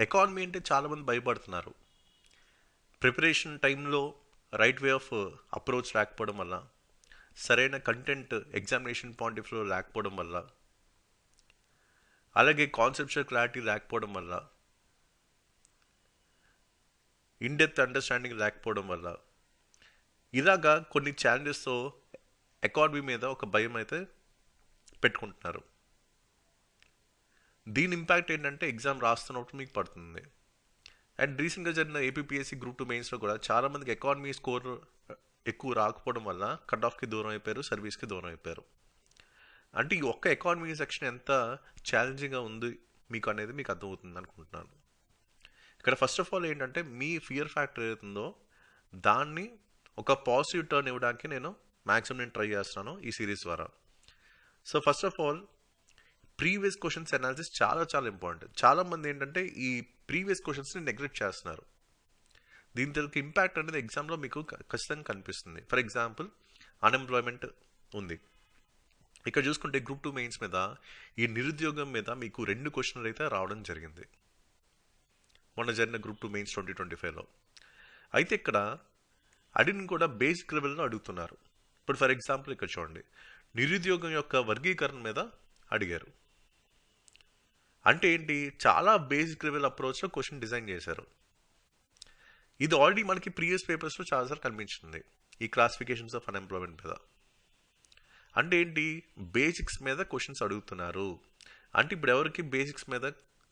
Economy అంటే చాలామంది భయపడుతున్నారు. ప్రిపరేషన్ టైంలో రైట్ వే ఆఫ్ అప్రోచ్ లేకపోవడం వల్ల, సరైన content examination point of view లేకపోవడం వల్ల, అలాగే కాన్సెప్చువల్ క్లారిటీ లేకపోవడం వల్ల, ఇన్డెప్త్ అండర్స్టాండింగ్ లేకపోవడం వల్ల, ఇలాగా కొన్ని ఛాలెంజెస్తో ఎకానమీ మీద ఒక భయం అయితే పెట్టుకుంటున్నారు. దీని ఇంపాక్ట్ ఏంటంటే ఎగ్జామ్ రాస్తున్నప్పుడు మీకు పడుతుంది. అండ్ రీసెంట్గా జరిగిన ఏపీపీఎస్సీ గ్రూప్ 2 మెయిన్స్లో కూడా చాలామందికి ఎకానమీ స్కోర్ ఎక్కువ రాకపోవడం వల్ల కట్ ఆఫ్కి దూరం అయిపోయారు, సర్వీస్కి దూరం అయిపోయారు. అంటే ఈ ఒక్క ఎకానమీ సెక్షన్ ఎంత ఛాలెంజింగ్గా ఉంది మీకు అనేది మీకు అర్థమవుతుంది అనుకుంటున్నాను. ఇక్కడ ఫస్ట్ ఆఫ్ ఆల్ ఏంటంటే మీ ఫియర్ ఫ్యాక్టర్ ఏదైతుందో దాన్ని ఒక పాజిటివ్ టర్న్ ఇవ్వడానికి నేను ట్రై చేస్తున్నాను ఈ సిరీస్ ద్వారా. So first of all previous questions analysis చాలా చాలా ఇంపార్టెంట్. చాలామంది ఏంటంటే ఈ ప్రీవియస్ క్వశ్చన్స్ని నెగ్లెక్ట్ చేస్తున్నారు. దీని తరకు ఇంపాక్ట్ అనేది ఎగ్జామ్లో మీకు ఖచ్చితంగా కనిపిస్తుంది. ఫర్ ఎగ్జాంపుల్ అన్ఎంప్లాయ్మెంట్ ఉంది. ఇక్కడ చూసుకుంటే గ్రూప్ 2 మెయిన్స్ మీద ఈ నిరుద్యోగం మీద మీకు 2 క్వశ్చన్లు అయితే రావడం జరిగింది మొన్న జరిగిన గ్రూప్ 2 మెయిన్స్ 2025లో. అయితే ఇక్కడ అడిగిన కూడా బేసిక్ లెవెల్లో అడుగుతున్నారు. ఇప్పుడు ఫర్ ఎగ్జాంపుల్ ఇక్కడ చూడండి, నిరుద్యోగం యొక్క వర్గీకరణ మీద అడిగారు. అంటే ఏంటి, చాలా బేసిక్ లెవెల్ అప్రోచ్లో క్వశ్చన్ డిజైన్ చేశారు. ఇది ఆల్రెడీ మనకి ప్రీవియస్ పేపర్స్లో చాలాసార్లు కనిపించింది ఈ క్లాసిఫికేషన్స్ ఆఫ్ అన్ఎంప్లాయ్మెంట్ మీద. అంటే ఏంటి, బేసిక్స్ మీద క్వశ్చన్స్ అడుగుతున్నారు. అంటే ఇప్పుడు ఎవరికి బేసిక్స్ మీద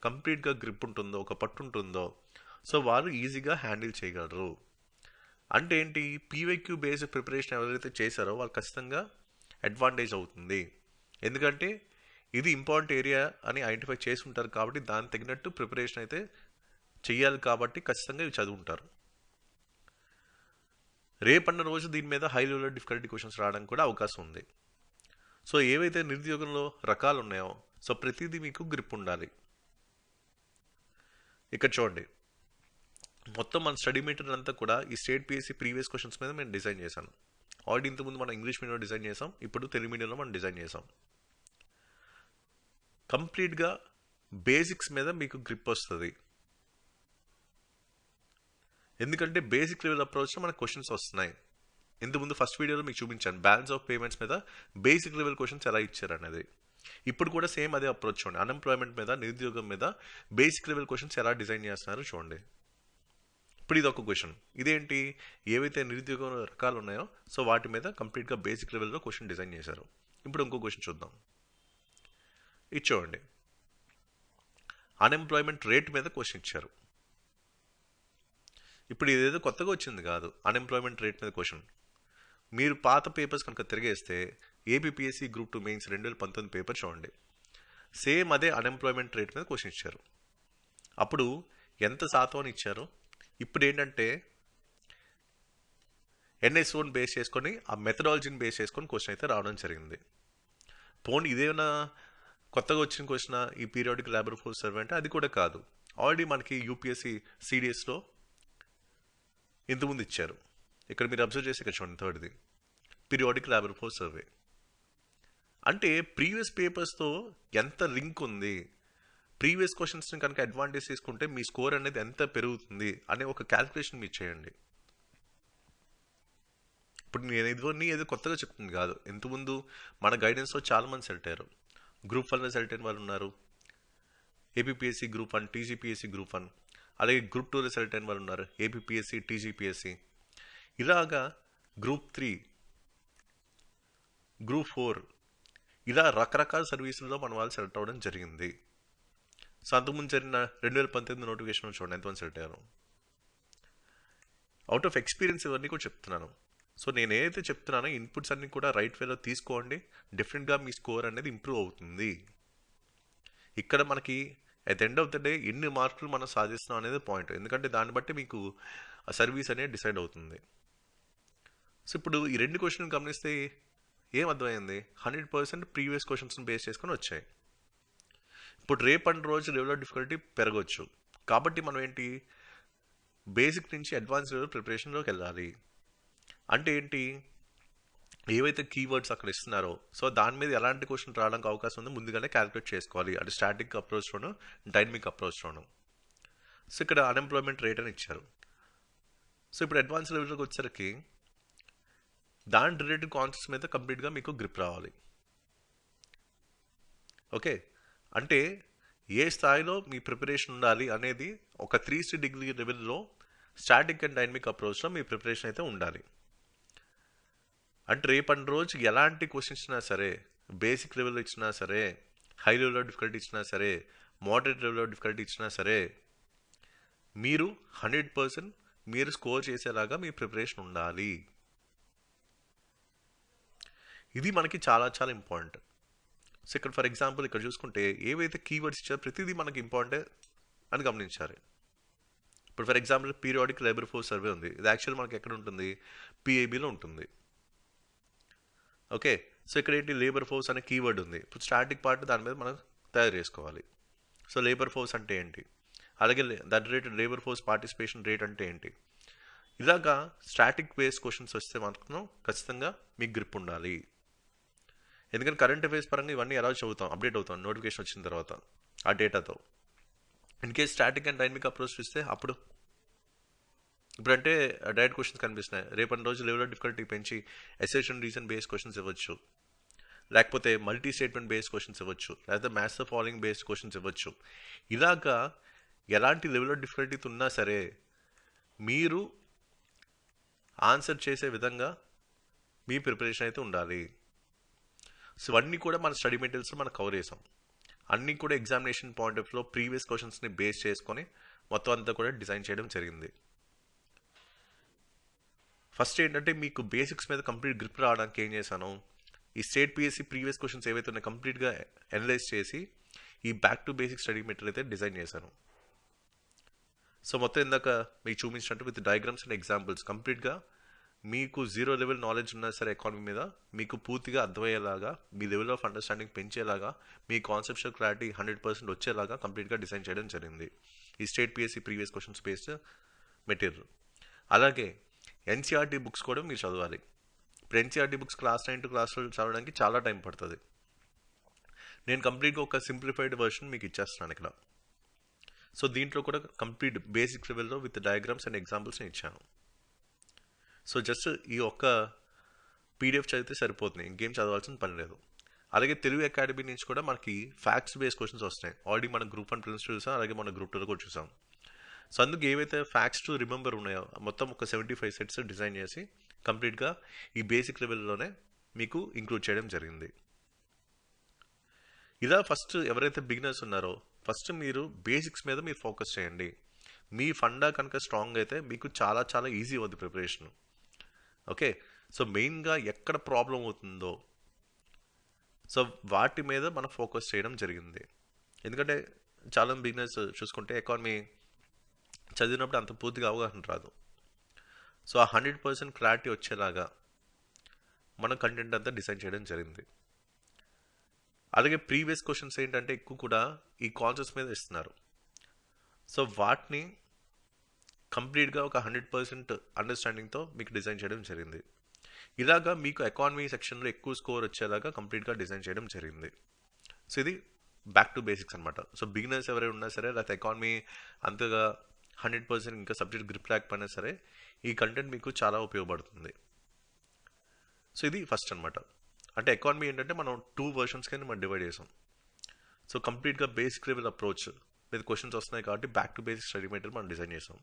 కంప్లీట్గా గ్రిప్ ఉంటుందో, ఒక పట్టు ఉంటుందో, సో వాళ్ళు ఈజీగా హ్యాండిల్ చేయగలరు. అంటే ఏంటి, పీవైక్యూ బేస్డ్ ప్రిపరేషన్ ఎవరైతే చేశారో వాళ్ళు ఖచ్చితంగా అడ్వాంటేజ్ అవుతుంది. ఎందుకంటే ఇది ఇంపార్టెంట్ ఏరియా అని ఐడెంటిఫై చేసి ఉంటారు కాబట్టి దానికి తగినట్టు ప్రిపరేషన్ అయితే చెయ్యాలి కాబట్టి ఖచ్చితంగా ఇవి చదువుంటారు. రేపన్న రోజు దీని మీద హై లెవెల్ డిఫికల్టీ క్వశ్చన్స్ రావడానికి కూడా అవకాశం ఉంది. సో ఏవైతే నిరుద్యోగంలో రకాలు ఉన్నాయో సో ప్రతిదీ మీకు గ్రిప్ ఉండాలి. ఇక్కడ చూడండి, మొత్తం మన స్టడీ మెటీరియల్ అంతా కూడా ఈ స్టేట్ పిఎస్సి ప్రీవియస్ క్వశ్చన్స్ మీద మేము డిజైన్ చేశాను. ఆల్రెడీ ఇంతకుముందు మనం ఇంగ్లీష్ మీడియంలో డిజైన్ చేసాం, ఇప్పుడు తెలుగు మీడియంలో మనం డిజైన్ చేసాం. కంప్లీట్గా బేసిక్స్ మీద మీకు గ్రిప్ వస్తుంది. ఎందుకంటే బేసిక్ లెవెల్ అప్రోచ్లో మనకు క్వశ్చన్స్ వస్తున్నాయి. ఇంతకుముందు ఫస్ట్ వీడియోలో మీకు చూపించాను బ్యాలెన్స్ ఆఫ్ పేమెంట్స్ మీద బేసిక్ లెవెల్ క్వశ్చన్స్ ఎలా ఇచ్చారు అనేది. ఇప్పుడు కూడా సేమ్ అదే అప్రోచ్ చూడండి, అన్ఎంప్లాయ్మెంట్ మీద, నిరుద్యోగం మీద బేసిక్ లెవెల్ క్వశ్చన్స్ ఎలా డిజైన్ చేస్తున్నారు చూడండి. ఇప్పుడు ఇది ఒక క్వశ్చన్, ఇదేంటి, ఏవైతే నిరుద్యోగం రకాలు ఉన్నాయో సో వాటి మీద కంప్లీట్గా బేసిక్ లెవెల్లో క్వశ్చన్ డిజైన్ చేశారు. ఇప్పుడు ఇంకో క్వశ్చన్ చూద్దాం. ఇది చూడండి, అన్ఎంప్లాయ్మెంట్ రేట్ మీద క్వశ్చన్ ఇచ్చారు. ఇప్పుడు ఇదేదో కొత్తగా వచ్చింది కాదు, అన్ఎంప్లాయ్మెంట్ రేట్ మీద క్వశ్చన్. మీరు పాత పేపర్స్ కనుక తిరిగేస్తే ఏపీపీఎస్సీ గ్రూప్ 2 మెయిన్స్ 2019 పేపర్ చూడండి, సేమ్ అదే అన్ఎంప్లాయ్మెంట్ రేట్ మీద క్వశ్చన్ ఇచ్చారు. అప్పుడు ఎంత శాతం అని ఇచ్చారు, ఇప్పుడు ఏంటంటే ఎన్ఎస్ఓని బేస్ చేసుకొని ఆ మెథడాలజీని బేస్ చేసుకొని క్వశ్చన్ అయితే రావడం జరిగింది. పోనీ ఇదేమైనా కొత్తగా వచ్చిన క్వశ్చన్ ఈ పీరియాడిక్ లేబర్ ఫోర్స్ సర్వే అంటే అది కూడా కాదు. ఆల్రెడీ మనకి యూపీఎస్సీ సిడిఎస్లో ఇంతకుముందు ఇచ్చారు. ఇక్కడ మీరు అబ్జర్వ్ చేసి ఇక్కడ చూడండి, థర్డ్ది పీరియాడిక్ లేబర్ ఫోర్స్ సర్వే. అంటే ప్రీవియస్ పేపర్స్తో ఎంత లింక్ ఉంది, ప్రీవియస్ క్వశ్చన్స్ని కనుక అడ్వాంటేజ్ తీసుకుంటే మీ స్కోర్ అనేది ఎంత పెరుగుతుంది అనే ఒక క్యాల్కులేషన్ మీరు చేయండి. ఇప్పుడు నేను ఇదివన్నీ ఏదో కొత్తగా చెప్తుంది కాదు, ఇంతకుముందు మన గైడెన్స్లో చాలామంది సెలెక్ట్ అయ్యారు. గ్రూప్ 1లో సెలెక్ట్ అయిన వాళ్ళు ఉన్నారు, ఏపీపీఎస్సీ గ్రూప్ 1, టీజీపీఎస్సీ గ్రూప్ 1, అలాగే గ్రూప్ 2లో సెలెక్ట్ అయిన వాళ్ళు ఉన్నారు, ఏపీపీఎస్సీ, టీజీపీఎస్సీ, ఇలాగా గ్రూప్ 3, గ్రూప్ 4, ఇలా రకరకాల సర్వీసుల్లో మన వాళ్ళు సెలెక్ట్ అవ్వడం జరిగింది. సో అంతకుముందు జరిగిన 2018 నోటిఫికేషన్ చూడండి ఎంతమంది సెలెక్ట్ అయ్యారు. అవుట్ ఆఫ్ ఎక్స్పీరియన్స్ ఇవన్నీ కూడా చెప్తున్నాను. సో నేను ఏదైతే చెప్తున్నానో ఇన్పుట్స్ అన్ని కూడా రైట్ వేలో తీసుకోండి, డెఫినెట్గా మీ స్కోర్ అనేది ఇంప్రూవ్ అవుతుంది. ఇక్కడ మనకి at the end of the day ఎన్ని మార్కులు మనం సాధిస్తున్నాం అనేది పాయింట్, ఎందుకంటే దాన్ని బట్టి మీకు ఆ సర్వీస్ అనేది డిసైడ్ అవుతుంది. సో ఇప్పుడు ఈ 2 క్వశ్చన్ గమనిస్తే ఏం అర్థమైంది, 100% ప్రీవియస్ క్వశ్చన్స్ని బేస్ చేసుకొని వచ్చాయి. ఇప్పుడు రేపటి రోజు లెవెల్ ఆఫ్ డిఫికల్టీ పెరగవచ్చు కాబట్టి మనం ఏంటి, బేసిక్ నుంచి అడ్వాన్స్ లెవెల్ ప్రిపరేషన్లోకి వెళ్ళాలి. అంటే ఏంటి, ఏవైతే కీవర్డ్స్ అక్కడ ఇస్తున్నారో సో దాని మీద ఎలాంటి క్వశ్చన్ రావడానికి అవకాశం ఉందో ముందుగానే క్యాలిక్యులేట్ చేసుకోవాలి. అది స్టాటిక్ అప్రోచ్లోను, డైనమిక్ అప్రోచ్లోను. సో ఇక్కడ అన్ఎంప్లాయ్మెంట్ రేట్ అని ఇచ్చారు. సో ఇప్పుడు అడ్వాన్స్ లెవెల్లోకి వచ్చేసరికి దాని రిలేటెడ్ కాన్సెప్ట్స్ మీద కంప్లీట్గా మీకు గ్రిప్ రావాలి. ఓకే, అంటే ఏ స్థాయిలో మీ ప్రిపరేషన్ ఉండాలి అనేది ఒక 360 డిగ్రీ లెవెల్లో స్టాటిక్ అండ్ డైనమిక్ అప్రోచ్లో మీ ప్రిపరేషన్ అయితే ఉండాలి. అంటే రేపటి రోజు ఎలాంటి క్వశ్చన్స్ ఇచ్చినా సరే, బేసిక్ లెవెల్లో ఇచ్చినా సరే, హై లెవెల్లో డిఫికల్టీ ఇచ్చినా సరే, మోడరేట్ లెవెల్లో డిఫికల్టీ ఇచ్చినా సరే, మీరు 100% మీరు స్కోర్ చేసేలాగా మీ ప్రిపరేషన్ ఉండాలి. ఇది మనకి చాలా చాలా ఇంపార్టెంట్. సో ఇక్కడ ఫర్ ఎగ్జాంపుల్ ఇక్కడ చూసుకుంటే ఏవైతే కీవర్డ్స్ ఇచ్చారో ప్రతిదీ మనకి ఇంపార్టెంట్ అని గమనించాలి. ఇప్పుడు for example periodic labour force survey ఉంది. ఇది యాక్చువల్ మనకి ఎక్కడ ఉంటుంది? పిఐబిలో ఉంటుంది. ఓకే, సో ఇక్కడ ఏంటి? లేబర్ ఫోర్స్ అనే కీవర్డ్ ఉంది. ఇప్పుడు స్టాటిక్ పార్ట్ దాని మీద మనం తయారు చేసుకోవాలి. సో లేబర్ ఫోర్స్ అంటే ఏంటి, అలాగే that rate labour force participation rate అంటే ఏంటి, ఇలాగా స్టాటిక్ బేస్ క్వశ్చన్స్ వస్తే మాత్రం ఖచ్చితంగా మీకు గ్రిప్ ఉండాలి. ఎందుకంటే కరెంట్ అఫైర్స్ పరంగా ఇవన్నీ ఎలా చదువుతాం, అప్డేట్ అవుతాం నోటిఫికేషన్ వచ్చిన తర్వాత ఆ డేటాతో. In case static and dynamic approach ఇస్తే అప్పుడు ఇప్పుడంటే డైరెక్ట్ క్వశ్చన్స్ కనిపిస్తున్నాయి. రేపటి రోజు లెవెల్ ఆఫ్ డిఫికల్టీ పెంచి అసెషన్ రీజన్ బేస్డ్ క్వశ్చన్స్ ఇవ్వచ్చు, లేకపోతే మల్టీ స్టేట్మెంట్ బేస్డ్ క్వశ్చన్స్ ఇవ్వచ్చు, లేకపోతే మ్యాథ్స్ ఫాలోయింగ్ బేస్డ్ క్వశ్చన్స్ ఇవ్వచ్చు. ఇలాగా ఎలాంటి లెవెల్ ఆఫ్ డిఫికల్టీ ఉన్నా సరే మీరు ఆన్సర్ చేసే విధంగా మీ ప్రిపరేషన్ అయితే ఉండాలి. సో ఇవన్నీ కూడా మన స్టడీ మెటీరియల్స్లో మనం కవర్ చేసాం. అన్నీ కూడా ఎగ్జామినేషన్ పాయింట్ ఆఫ్ వ్యూలో ప్రీవియస్ క్వశ్చన్స్ని బేస్ చేసుకొని మొత్తం అంతా కూడా డిజైన్ చేయడం జరిగింది. ఫస్ట్ ఏంటంటే మీకు బేసిక్స్ మీద కంప్లీట్ గ్రిప్ రావడానికి ఏం చేశాను, ఈ స్టేట్ పిఎస్సి ప్రీవియస్ క్వశ్చన్స్ ఏవైతే ఉన్నాయో కంప్లీట్గా అనలైజ్ చేసి ఈ back to basic study material అయితే డిజైన్ చేశాను. సో మొత్తం ఇందాక మీకు చూపించినట్టు విత్ డయాగ్రామ్స్ అండ్ ఎగ్జాంపుల్స్ కంప్లీట్గా మీకు 0 లెవెల్ నాలెడ్జ్ ఉన్నా సరే ఎకానమీ మీద మీకు పూర్తిగా అర్థమయ్యేలాగా, మీ లెవెల్ ఆఫ్ అండర్స్టాండింగ్ పెంచేలాగా, మీ కాన్సెప్చువల్ క్లారిటీ 100% వచ్చేలాగా కంప్లీట్గా డిజైన్ చేయడం జరిగింది ఈ state PSC previous questions based material. అలాగే ఎన్సీఆర్టీ బుక్స్ కూడా మీరు చదవాలి. ఇప్పుడు NCERT books class 9 to class 12 చదవడానికి చాలా టైం పడుతుంది. నేను కంప్లీట్గా ఒక సింప్లిఫైడ్ వర్షన్ మీకు ఇచ్చేస్తున్నాను ఇక్కడ. సో దీంట్లో కూడా కంప్లీట్ బేసిక్ లెవెల్లో విత్ డయాగ్రామ్స్ అండ్ ఎగ్జాంపుల్స్ నేను ఇచ్చాను. సో జస్ట్ ఈ ఒక్క పీడిఎఫ్ చదివితే సరిపోతుంది, ఇంకేం చదవాల్సిన పని లేదు. అలాగే తెలుగు అకాడమీ నుంచి కూడా మనకి ఫ్యాక్ట్స్ బేస్డ్ క్వశ్చన్స్ వస్తాయి. ఆల్రెడీ మన గ్రూప్ 1 ప్రిలిమ్స్ చూసాం, అలాగే మన గ్రూప్ 2లో కూడా చూసాం. సో అందుకు ఏవైతే ఫ్యాక్ట్స్ టు రిమెంబర్ ఉన్నాయో మొత్తం ఒక 75 సెట్స్ డిజైన్ చేసి కంప్లీట్గా ఈ బేసిక్ లెవెల్లోనే మీకు ఇంక్లూడ్ చేయడం జరిగింది. ఇలా ఫస్ట్ ఎవరైతే బిగినర్స్ ఉన్నారో ఫస్ట్ మీరు బేసిక్స్ మీద మీరు ఫోకస్ చేయండి. మీ ఫండా కనుక స్ట్రాంగ్ అయితే మీకు చాలా చాలా ఈజీ అవుతుంది ప్రిపరేషన్. ఓకే, సో మెయిన్గా ఎక్కడ ప్రాబ్లం అవుతుందో సో వాటి మీద మనం ఫోకస్ చేయడం జరిగింది. ఎందుకంటే చాలా బిగినర్స్ చూసుకుంటే ఎకానమీ చదివినప్పుడు అంత పూర్తిగా అవగాహన రాదు. సో ఆ 100% క్లారిటీ వచ్చేలాగా మన కంటెంట్ అంతా డిజైన్ చేయడం జరిగింది. అలాగే ప్రీవియస్ క్వశ్చన్స్ ఏంటంటే ఎక్కువ కూడా ఈ కాన్సెప్ట్స్ మీద ఇస్తున్నారు. సో వాటిని కంప్లీట్గా ఒక 100% అండర్స్టాండింగ్తో మీకు డిజైన్ చేయడం జరిగింది. ఇలాగా మీకు ఎకానమీ సెక్షన్లో ఎక్కువ స్కోర్ వచ్చేలాగా కంప్లీట్గా డిజైన్ చేయడం జరిగింది. సో ఇది బ్యాక్ టు బేసిక్స్ అనమాట. సో బిగినర్స్ ఎవరైనా ఉన్నా సరే, లేకపోతే ఎకానమీ అంతగా 100% ఇంకా సబ్జెక్ట్ గ్రిప్ లేకపోయినా సరే ఈ కంటెంట్ మీకు చాలా ఉపయోగపడుతుంది. సో ఇది ఫస్ట్ అనమాట. అంటే ఎకానమీ ఏంటంటే మనం 2 వర్షన్స్ కింద మనం డివైడ్ చేసాం. సో కంప్లీట్గా బేసిక్ లెవెల్ అప్రోచ్ మీద క్వశ్చన్స్ వస్తున్నాయి కాబట్టి back to basic study material మనం డిజైన్ చేసాం.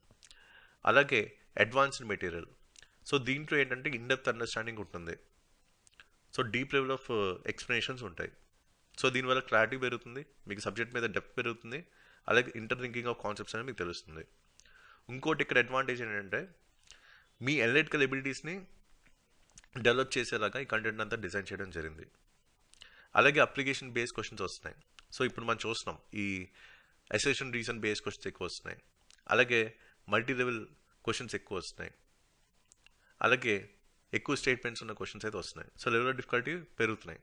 అలాగే అడ్వాన్స్డ్ మెటీరియల్. సో దీంట్లో ఏంటంటే ఇన్ డెప్త్ అండర్స్టాండింగ్ ఉంటుంది. So deep level of explanations ఉంటాయి. సో దీనివల్ల క్లారిటీ పెరుగుతుంది, మీకు సబ్జెక్ట్ మీద డెప్త్ పెరుగుతుంది, అలాగే ఇంటర్ థింకింగ్ ఆఫ్ కాన్సెప్ట్స్ అనేది మీకు తెలుస్తుంది. ఇంకోటి ఇక్కడ అడ్వాంటేజ్ ఏంటంటే మీ అనలిటికల్ ఎబిలిటీస్ని డెవలప్ చేసేలాగా ఈ కంటెంట్ అంతా డిజైన్ చేయడం జరిగింది. అలాగే అప్లికేషన్ బేస్డ్ క్వశ్చన్స్ వస్తున్నాయి. సో ఇప్పుడు మనం చూస్తున్నాం ఈ అసెషన్ రీజన్ బేస్డ్ క్వశ్చన్స్ ఎక్కువ వస్తున్నాయి, అలాగే మల్టీ లెవెల్ క్వశ్చన్స్ ఎక్కువ వస్తున్నాయి, అలాగే ఎక్కువ స్టేట్మెంట్స్ ఉన్న క్వశ్చన్స్ అయితే వస్తున్నాయి. సో లెవెల్ ఆఫ్ డిఫికల్టీ పెరుగుతున్నాయి,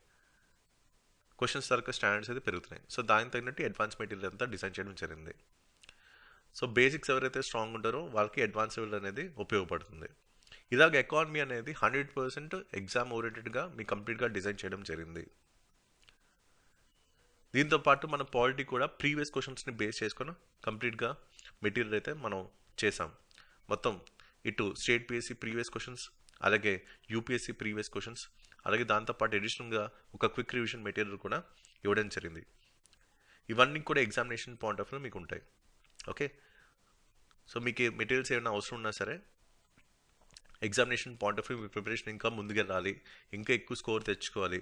క్వశ్చన్స్ తరగతి స్టాండర్డ్స్ అయితే పెరుగుతున్నాయి. సో దానికి తగినట్టు అడ్వాన్స్ మెటీరియల్ అంతా డిజైన్ చేయడం జరిగింది. సో బేసిక్స్ ఎవరైతే స్ట్రాంగ్ ఉంటారో వాళ్ళకి అడ్వాన్స్ లెవెల్ అనేది ఉపయోగపడుతుంది. ఇలాగ ఎకానమీ అనేది 100% ఎగ్జామ్ ఓరియంటెడ్గా మీ కంప్లీట్గా డిజైన్ చేయడం జరిగింది. దీంతో పాటు మన పాలిటీ కూడా ప్రీవియస్ క్వశ్చన్స్ని బేస్ చేసుకొని కంప్లీట్గా మెటీరియల్ అయితే మనం చేసాం. మొత్తం ఇటు స్టేట్ పిఎస్సి ప్రీవియస్ క్వశ్చన్స్, అలాగే యూపీఎస్సి ప్రీవియస్ క్వశ్చన్స్, అలాగే దాంతోపాటు అడిషనల్గా ఒక క్విక్ రివిజన్ మెటీరియల్ కూడా ఇవ్వడం జరిగింది. ఇవన్నీ కూడా ఎగ్జామినేషన్ పాయింట్ ఆఫ్ వ్యూ మీకు ఉంటాయి. ఓకే, సో మీకు మెటీరియల్స్ ఏమైనా అవసరం ఉన్నా సరే examination point of view me preparation ఇంకా ముందుకెళ్ళాలి, ఇంకా ఎక్కువ స్కోర్ తెచ్చుకోవాలి,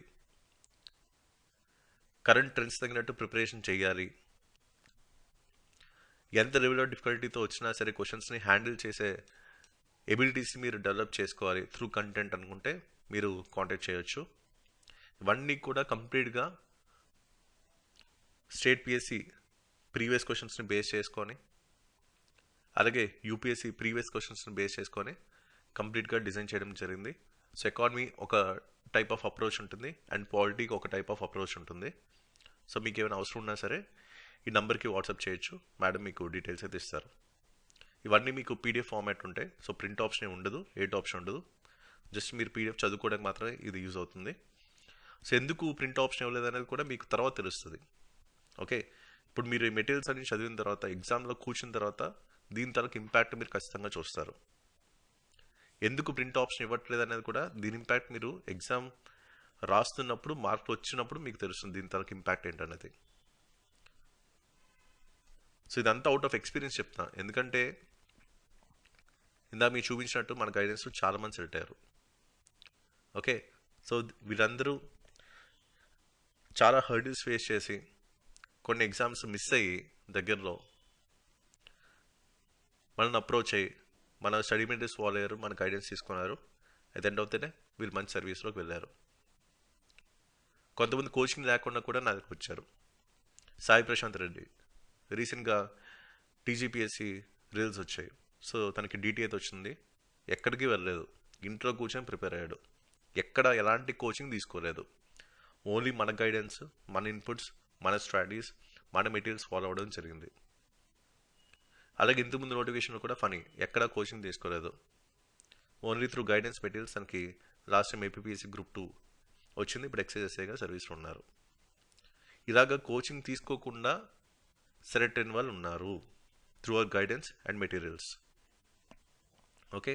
కరెంట్ ట్రెండ్స్ తగినట్టు ప్రిపరేషన్ చేయాలి, ఎంత లెవెల్ ఆఫ్ డిఫికల్టీతో వచ్చినా సరే క్వశ్చన్స్ని హ్యాండిల్ చేసే ఎబిలిటీస్ మీరు డెవలప్ చేసుకోవాలి త్రూ కంటెంట్ అనుకుంటే మీరు కాంటాక్ట్ చేయొచ్చు. ఇవన్నీ కూడా కంప్లీట్గా స్టేట్ పిఎస్సి ప్రీవియస్ క్వశ్చన్స్ని బేస్ చేసుకొని, అలాగే యూపీఎస్సి ప్రీవియస్ క్వశ్చన్స్ని బేస్ చేసుకొని కంప్లీట్గా డిజైన్ చేయడం జరిగింది. సో ఎకానమీ ఒక టైప్ ఆఫ్ అప్రోచ్ ఉంటుంది అండ్ పాలిటీకి ఒక టైప్ ఆఫ్ అప్రోచ్ ఉంటుంది. సో మీకు ఏమైనా అవసరం ఉన్నా సరే ఈ నెంబర్కి వాట్సాప్ చేయొచ్చు, మేడం మీకు డీటెయిల్స్ అయితే ఇస్తారు. ఇవన్నీ మీకు పీడిఎఫ్ ఫార్మాట్ ఉంటాయి. సో ప్రింట్ ఆప్షన్ ఉండదు, ఎయిట్ ఆప్షన్ ఉండదు, జస్ట్ మీరు పీడిఎఫ్ చదువుకోవడానికి మాత్రమే ఇది యూజ్ అవుతుంది. సో ఎందుకు ప్రింట్ ఆప్షన్ ఇవ్వలేదు అనేది కూడా మీకు తర్వాత తెలుస్తుంది. ఓకే, ఇప్పుడు మీరు ఈ మెటీరియల్స్ అన్ని చదివిన తర్వాత ఎగ్జామ్లో కూర్చున్న తర్వాత దీని తరకు ఇంపాక్ట్ మీరు ఖచ్చితంగా చూస్తారు. ఎందుకు ప్రింట్ ఆప్షన్ ఇవ్వట్లేదు అనేది కూడా దీని ఇంపాక్ట్ మీరు ఎగ్జామ్ రాస్తున్నప్పుడు మార్కులు వచ్చినప్పుడు మీకు తెలుస్తుంది దీని తరకు ఇంపాక్ట్ ఏంటనేది. సో ఇదంతా అవుట్ ఆఫ్ ఎక్స్పీరియన్స్ చెప్తా, ఎందుకంటే ఇందాక మీకు చూపించినట్టు మన గైడెన్స్ చాలా మంది సెలెక్ట్ అయ్యారు. ఓకే, సో వీళ్ళందరూ చాలా హర్డిల్స్ ఫేస్ చేసి కొన్ని ఎగ్జామ్స్ మిస్ అయ్యి దగ్గరలో మనల్ని అప్రోచ్ అయ్యి మన స్టడీ మెటీరియల్స్ ఫాలో అయ్యారు, మన గైడెన్స్ తీసుకున్నారు. At end of the day వీళ్ళు మంచి సర్వీస్లోకి వెళ్ళారు. కొంతమంది కోచింగ్ లేకుండా కూడా నా దగ్గరకు వచ్చారు. సాయి ప్రశాంత్ రెడ్డి రీసెంట్గా టీజీపీఎస్సి రిజల్ట్స్ వచ్చాయి. సో తనకి డీటీఏతో వచ్చింది, ఎక్కడికి వెళ్ళలేదు, ఇంట్లో కూర్చొని ప్రిపేర్ అయ్యాడు, ఎక్కడ ఎలాంటి కోచింగ్ తీసుకోలేదు. ఓన్లీ మన గైడెన్స్, మన ఇన్పుట్స్, మన స్ట్రాటజీస్, మన మెటీరియల్స్ ఫాలో అవ్వడం జరిగింది. అలాగే ఇంతకుముందు నోటిఫికేషన్ కూడా ఫనీ, ఎక్కడా కోచింగ్ తీసుకోలేదు, ఓన్లీ త్రూ గైడెన్స్ మెటీరియల్స్ తనకి లాస్ట్ టైం ఏపీపీఎస్సి గ్రూప్ 2 వచ్చింది, ఇప్పుడు ఎక్సైఎస్ఐగా సర్వీస్లో ఉన్నారు. ఇలాగ కోచింగ్ తీసుకోకుండా సెలెక్ట్ అయిన వాళ్ళు ఉన్నారు through our guidance and materials. Okay,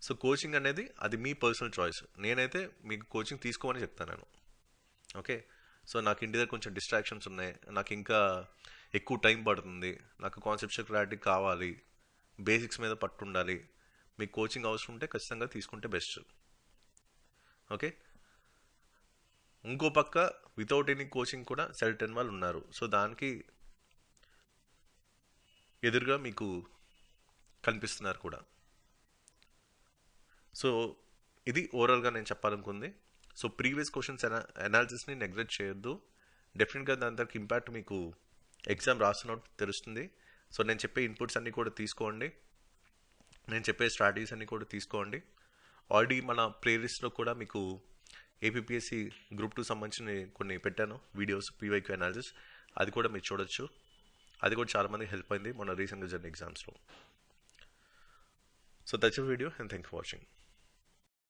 so coaching అనేది అది మీ పర్సనల్ చాయిస్. నేనైతే మీకు కోచింగ్ తీసుకోమని చెప్తాను నేను. ఓకే, సో నాకు ఇంటి దగ్గర కొంచెం డిస్ట్రాక్షన్స్ ఉన్నాయి, నాకు ఇంకా ఎక్కువ టైం పడుతుంది, నాకు కాన్సెప్చువల్ క్లారిటీ కావాలి, బేసిక్స్ మీద పట్టు ఉండాలి, మీకు కోచింగ్ అవసరం ఉంటే ఖచ్చితంగా తీసుకుంటే బెస్ట్. ఓకే, ఇంకో పక్క వితౌట్ ఎనీ కోచింగ్ కూడా సెలెక్ట్ అయిన వాళ్ళు ఉన్నారు. సో దానికి ఎదురుగా మీకు కనిపిస్తున్నారు కూడా. సో ఇది ఓవరాల్గా నేను చెప్పాలనుకుంది. సో ప్రీవియస్ క్వశ్చన్స్ అనాలిసిస్ని నెగ్లెక్ట్ చేయొద్దు, డెఫినెట్గా దాని తర్వాత ఇంపాక్ట్ మీకు ఎగ్జామ్ రాస్తున్నట్టు తెలుస్తుంది. సో నేను చెప్పే ఇన్పుట్స్ అన్నీ కూడా తీసుకోండి, నేను చెప్పే స్ట్రాటజీస్ అన్నీ కూడా తీసుకోండి. ఆల్రెడీ మన ప్లేలిస్ట్లో కూడా మీకు ఏపీపీఎస్సి గ్రూప్ 2 సంబంధించిన కొన్ని పెట్టాను వీడియోస్, పీవైక్యూ అనాలిసిస్, అది కూడా మీరు చూడొచ్చు. అది కూడా చాలామంది హెల్ప్ అయింది మొన్న రీసెంట్గా జరిగిన ఎగ్జామ్స్లో. So that's the video and thank for watching.